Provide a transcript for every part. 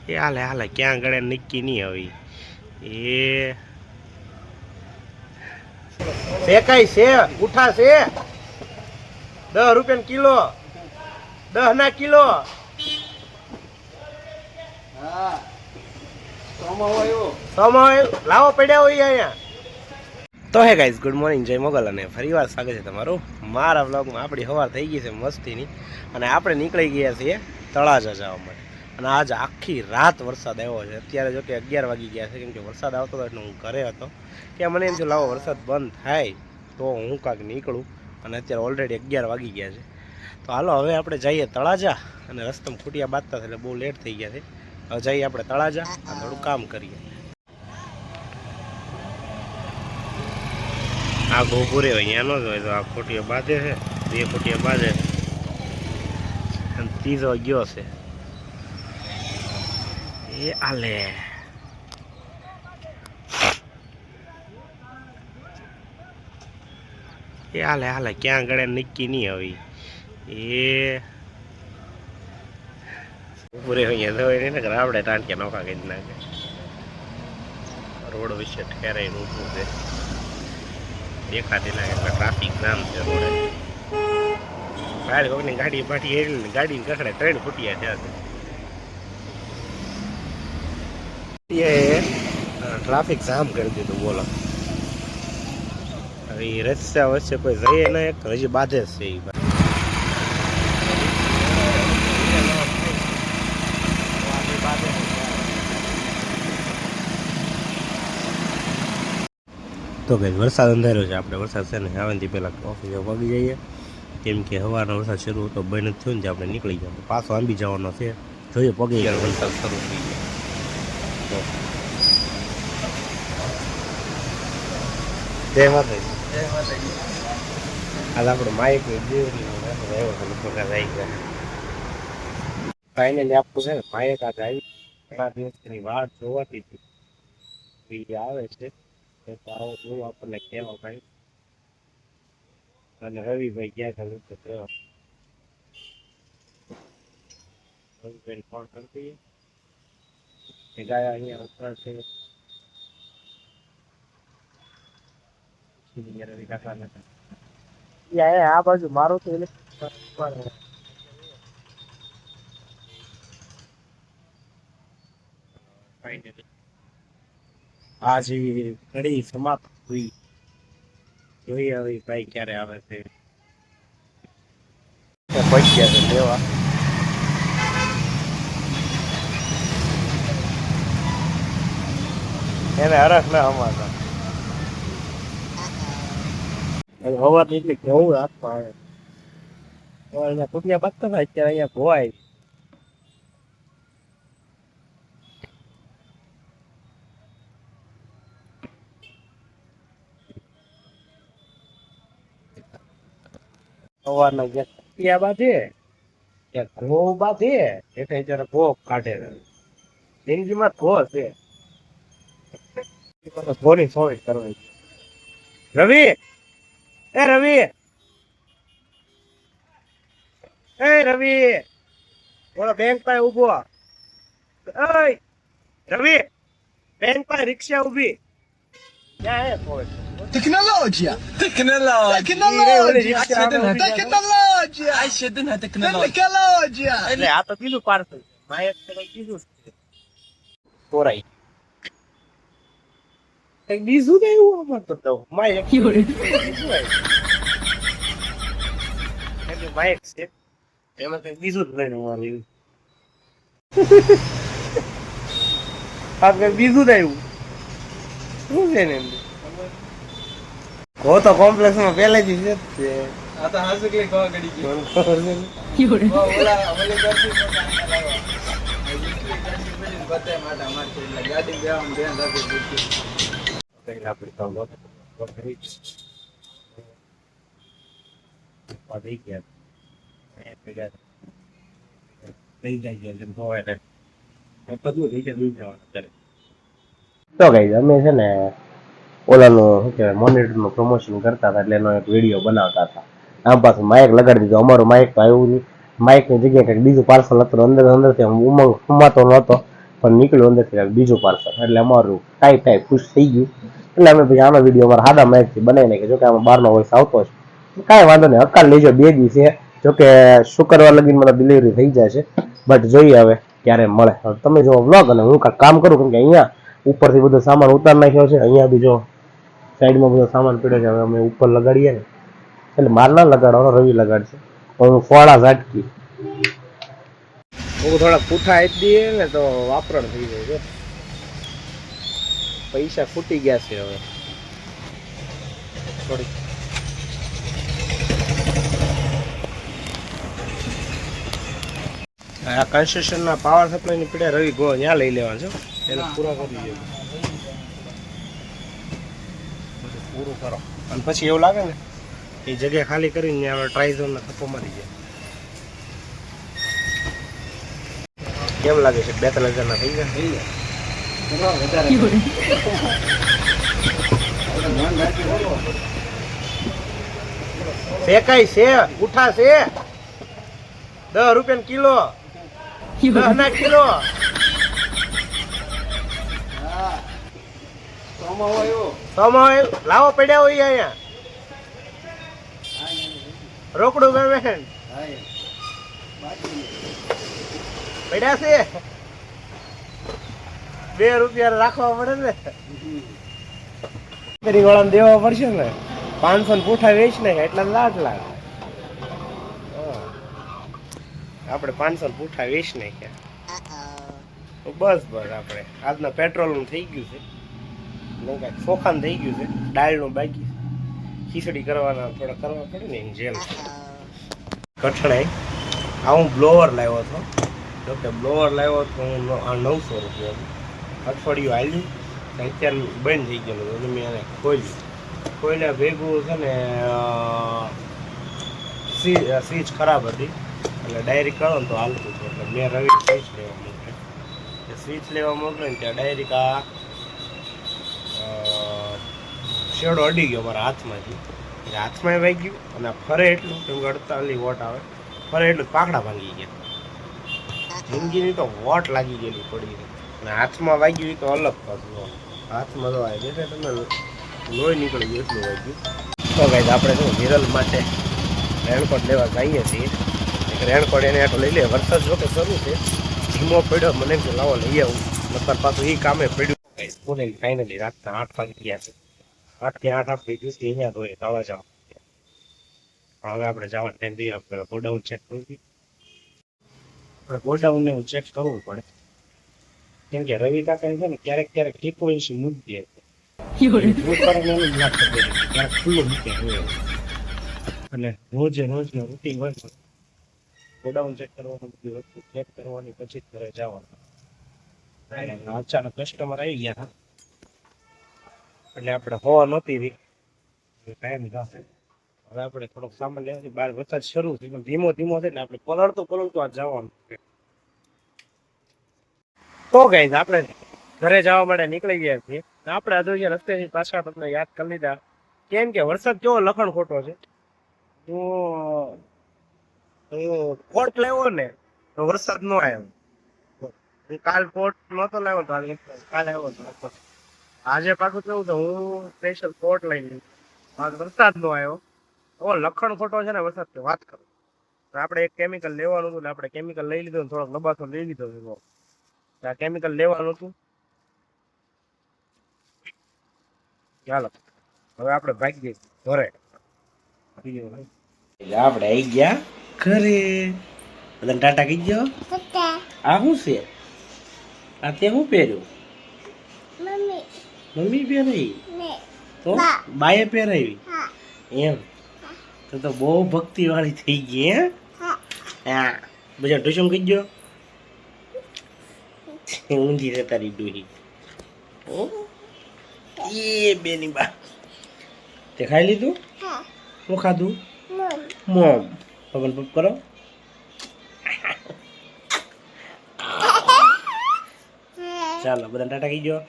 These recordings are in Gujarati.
એ હાલે હાલે ક્યાં ગળે નક્કી નહીં આવી એ શેકાઈ છે ઉઠા છે 10 રૂપિયા કિલો 10 ના કિલો લાવો પડ્યા હોય અહીંયા તો હે ગાઈઝ ગુડ મોર્નિંગ જય મોગલ અને ફરીવાર સ્વાગત છે તમારું મારા વ્લોગમાં. આપણી સવાર થઈ ગઈ છે મસ્તીની અને આપણે નીકળી ગયા છીએ તળાજા જવા માટે. અને આજ આખી રાત વરસાદ આવ્યો છે. અત્યારે જો કે 11 વાગી ગયા છે, કેમ કે વરસાદ આવતો હતો એટલે હું ઘરે હતો. કે મને એમ થયું લાવો વરસાદ બંધ થાય તો હું કાંઈક નીકળું, અને અત્યારે ઓલરેડી 11 વાગી ગયા છે. તો હાલો હવે આપણે જઈએ તળાજા, અને રસ્તામાં ખૂટિયા બાંધતા એટલે બહુ લેટ થઈ ગયા છે. હવે જઈએ આપણે તળાજા અને થોડું કામ કરીએ. આ ગોપુરે અહીંયા નો જ હોય તો આ ખોટિયા બાંધે છે, 2 ખોટિયા બાંધે અને ત્રીજો ગયો છે એ આલે. એ હાલે હાલે ક્યાં ગળે નક્કી નહીં આવી એ પૂરે અહીંયા જવાય ને આપણે ટાંટિયા નોખા કરી નાખે. રોડ વિશે ઠેરાઈ ઊભું છે, દેખાતી લાગે એટલે ટ્રાફિક જામ છે રોડે. બહાર કોઈની ગાડી પાટી એવી ગાડી કખડે 3 ફૂટિયા થયા છે. ટ્રાફિક જામ કરી દીધું બોલો. હવે રસ્તા વચ્ચે કોઈ જઈએ ને એક હજી બાધે છે એ તો કઈ વરસાદ અંધાર્યો છે. આપણે વરસાદ છે ને આવવાથી પહેલાં ઓફિસે પગી જઈએ, કેમ કે સવારનો વરસાદ શરૂ હતો બંધ થયો ને આપણે નીકળી ગયા. પાછો આંબી જવાનો છે, જોઈએ પગી ગયા વરસાદ શરૂ થઈ ગયો. જય માતાજી. હાલ આપણો માઇક ફાઇનલી આપવું છે ને માઇક આજે આવી. ઘણા દિવસની વાત જોવાતી હતી આવે છે તો આવો જોવું આપણને કહેવા ભાઈ. અને રવિભાઈ ગયા છે રવિભાઈ ફોન કરી દઈએ કે ગાય અહીંયા ઉપર છે. આ બાજુ મારું તો આ જેવી ઘડી સમાપ્ત થઈ. જોઈએ હવે ભાઈ ક્યારે આવે છે. પૈસા છે લેવા એને હરખ ના અમારા હવા એટલી ઘઉં હાથમાં આવે. અહીંયા કુટિયા બાંધતા હતા, અત્યારે અહીંયા ભોવાય. સવારના જે કુટિયા બાંધે ત્યાં ઘઉં બાંધે એટલે અત્યારે ભોગ કાઢે. જિંદગીમાં ભો છે ભોની સોવી કરવી. રવિ એ રવિ એ રવિ બોલો બેંક પાસે ઉભો. રવિ બેંક પાસે રિક્ષા ઉભી. تكنولوجيا એટલે આ તો બીજું પાર્સલ માયક કીધું તોરાઈ બીજું તો એવું અમારતો તો માયક માયક છે એમાં કઈ બીજું જ લઈને અમારે બીજું જ આવ્યું શું છે ને એમ હો તો કોમ્પ્લેક્સ માં પહેલેથી છે જ છે. આ તો હાસુકલી ખવા ગડી ગઈ ઓલા ઓલી કરતી તો કાંઈ લાગવા ગાડી બતાય માટા મારશે એટલે ગાડી બેવાનું ધ્યાન રાખજો કઈ આપણી તો લોટ કરી પાડી ગયા એ પેલા લઈ જાય છે ભોય ને બધું લઈ જાય જવાનું કરે. તો ગાઈસ અમે છે ને ઓલાનું શું કહેવાય મોનિટરનું પ્રમોશન કરતા હતા એટલે એનો એક વિડીયો બનાવતા હતા. આમ પાછું માઇક લગાડી દીધું. અમારું માઇક તો આવ્યું નહીં. માઇકની જગ્યાએ કંઈક બીજું પાર્સલ હતું અંદર અંદરથી ઉમંગ સમાતો નહોતો, પણ પણ નીકળ્યું અંદરથી બીજું પાર્સલ, એટલે અમારું ટાઈ ખુશ થઈ ગયું. એટલે અમે પછી આનો વિડીયો અમારા હાદા મેચથી બનાવી નાખ્યો. જોકે આમાં બહારનો વોઇસ આવતો છે, કાંઈ વાંધો નહીં, હકાલ લેજો. 2 દિવસે જોકે શુક્રવાર લગીને મને ડિલિવરી થઈ જાય છે, બટ જોઈએ હવે ક્યારે મળે. તમે જો વ્લોગ અને હું કાંઈક કામ કરું, કેમ કે અહીંયા ઉપરથી બધો સામાન ઉતાર નાખ્યો છે. અહીંયા બી જો સાઈડમાં બધો સામાન પડ્યો છે. હવે અમે ઉપર લગાડીએ ને, એટલે માર ના લગાડવાનો, રવિ લગાડશે. હું ફોડા ઝાટકી હું થોડા પૂઠા આપી દઈએ ને તો વાપરણ થઈ જાય છે. પૈસા ખૂટી ગયા છે હવે થોડી. આ કન્સ્ટ્રક્શનના પાવર સપ્લાયની પીડે રવિ ગો ત્યાં લઈ લેવાનું છે, એને પૂરા કરી દઈએ, પૂરું કરો. અને પછી એવું લાગે ને એ જગ્યા ખાલી કરીને ત્યાં આપણે ટ્રાયઝોનના થપ્પો મારી જાય. કેમ લાગે છે? 2-3 હજારના થઈ ગયા? થઈ ગયા. શેકાઈ છે, ઉઠા છે, 10 રૂપિયા કિલો, 10 કિલો. લાવો પડ્યા હોય અહીંયા રોકડું પેમેન્ટ પડ્યા છે. 2 રૂપિયા રાખવા પડે ને, ફેરી વાળાને દેવા પડશે ને. 500 પૂઠા વેચ ને એટલા લાખ. આપણે 500 પૂઠા વેચ નાખ્યા. બસ આપણે આજના પેટ્રોલ નું થઈ ગયું છે, ચોખાનું થઈ ગયું છે, દાળનું બાકી, ખીચડી કરવાના થોડા કરવા પડે ને એની જેમ. કઠણાઈ આ હું બ્લોવર લાવ્યો હતો. જોકે બ્લોવર લાવ્યો હતો હું 900 રૂપિયા. અઠવાડિયું હાલ્યું, અત્યારે બંધ થઈ ગયેલું, એટલે મેં એને ખોલ્યા ભેગું છે ને સ્વિચ ખરાબ હતી, એટલે ડાયરેક્ટ કરો ને તો હાલતું હતું. એટલે મેં રવિ સ્વિચ લેવા મોકલ્યો ને ત્યાં ડાયરેક્ટ આ શેડો અડી ગયો મારા હાથમાંથી. હાથમાં વાગી ગયું અને ફરે એટલું, કેમ કે 48 વોટ આવે, ફરે એટલું પાકડા ભાંગી ગયા. જિંદગીની તો વોટ લાગી ગયેલી પડી, અને હાથમાં વાગ્યું એ તો અલગ પાછું. હાથમાં તો આવે એટલે તમે લોહી નીકળી ગયું એટલું વાગ્યું. તો ગાઈસ આપણે શું વિરલ માટે રેનકોટ લેવા જઈએ છીએ. રેનકોટ એને આટો લઈ લે. વરસાદ જો કે શરૂ છે, ધીમો પડ્યો, મને એમ કે લાવો લઈ આવું, નકર પાછું એ કામે પડ્યું. ફાઇનલી રાતના 8 વાગી ગયા છે. 8 થી 8 આપણે જોઈશું અહીંયા તો તળા જવા. હવે આપણે જવા ટાઈમ દઈએ. આપણે ગોડાઉન ચેક કરવું, આપણે ગોડાઉનને ચેક કરવું પડે, કેમ કે રવિ કાકા છે ને ક્યારેક ફ્રીક્વન્સી મૂકી દે, ક્યારેક ખુલ્લું મૂકે, એટલે રોજે રૂટીન હોય. ગોડાઉન ચેક કરવાનું, બધી વસ્તુ ચેક કરવાની, પછી ઘરે જવાનું. અચાનક કસ્ટમર આવી ગયા હતા, એટલે આપણે હોવા નહોતી રહી, ટાઈમ થશે. હવે આપણે થોડોક સામાન લેવાથી બહાર વરસાદ શરૂ થઈ, ધીમો છે એટલે આપણે પલળતું આ જવાનું. તો ગાઈસ આપણે ઘરે જવા માટે નીકળી ગયા છીએ. આપણે અધોરિયા રસ્તેથી પાછા તમને યાદ કરી લીધા, કેમ કે વરસાદ કેવો લખણ ખોટો છે. હું કોટ લાવ્યો ને તો વરસાદ ન આવ્યો. કાલ કોટ નહોતો લાવ્યો તો કાલે આવ્યો હતો. આજે પાછું કેવું તો હું સ્પેશિયલ કોટ લઈ લીધું, વરસાદ નો આવ્યો. લખણ ખોટો છે ને વરસાદ, વાત કરો. આપણે એક કેમિકલ લેવાનું હતું, આપણે કેમિકલ લઈ લીધું, થોડોક લબાસો લઈ લીધો. આ કેમિકલ લેવાનું હતું. ચાલો હવે આપણે ભાગી જઈએ ઘરે. આપણે આવી ગયા ઘરે. બધાને ટાટા કહી ગયો. આ શું છે? આ તે શું પહેર્યું? મમ્મી પહેરાવી તો બાએ પહેરાવી એમ? તો બહુ ભક્તિ વાળી થઈ ગઈ. હા બધા ટ્યુશન કહી ગયો. ઊંધી છે તારી ડોહી. એ બેની બા તે ખાઈ લીધું? શું ખાધું? મોમ. પગન પગ કરો. ચાલો બધા ટાટા કહી ગયો.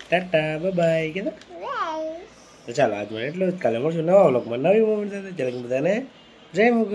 ટાટા બાય બાય કે તો ચાલો આજ એટલું જ. કાલે મળશું નવા વ્લોગમાં નવી મોમેન્ટ સાથે. બધાને જય મોગલ.